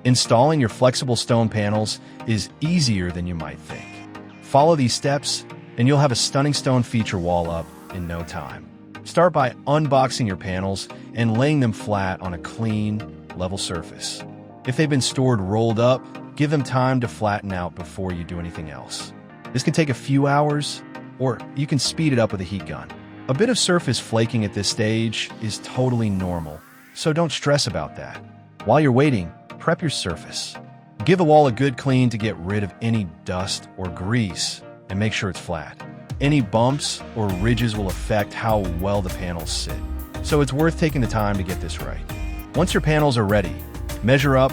Installing your flexible stone panels is easier than you might think. Follow these steps, and you'll have a stunning stone feature wall up in no time. Start by unboxing your panels and laying them flat on a clean, level surface. If they've been stored rolled up, give them time to flatten out before you do anything else. This can take a few hours, or you can speed it up with a heat gun. A bit of surface flaking at this stage is totally normal, so don't stress about that. While you're waiting, prep your surface. Give the wall a good clean to get rid of any dust or grease, and make sure it's flat. Any bumps or ridges will affect how well the panels sit, so it's worth taking the time to get this right. Once your panels are ready, measure up,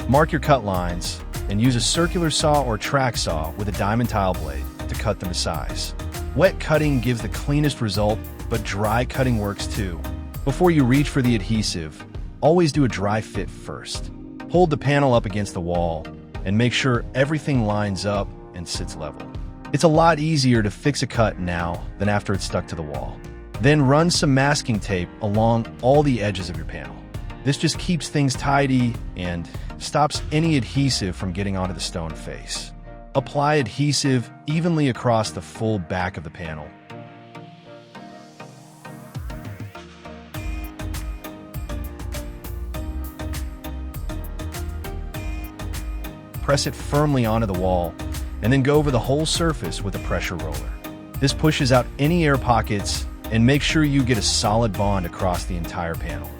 mark your cut lines, and use a circular saw or track saw with a diamond tile blade to cut them to size. Wet cutting gives the cleanest result, but dry cutting works too. Before you reach for the adhesive, always do a dry fit first. Hold the panel up against the wall and make sure everything lines up and sits level. It's a lot easier to fix a cut now than after it's stuck to the wall. Then run some masking tape along all the edges of your panel. This just keeps things tidy and stops any adhesive from getting onto the stone face. Apply adhesive evenly across the full back of the panel. Press it firmly onto the wall, and then go over the whole surface with a pressure roller. This pushes out any air pockets and makes sure you get a solid bond across the entire panel.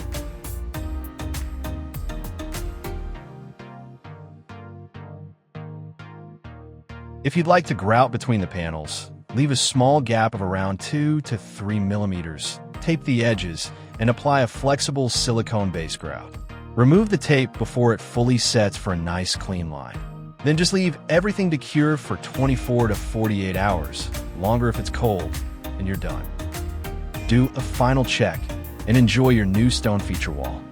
If you'd like to grout between the panels, leave a small gap of around 2 to 3 millimeters, tape the edges, and apply a flexible silicone base grout. Remove the tape before it fully sets for a nice clean line. Then just leave everything to cure for 24 to 48 hours, longer if it's cold, and you're done. Do a final check and enjoy your new stone feature wall.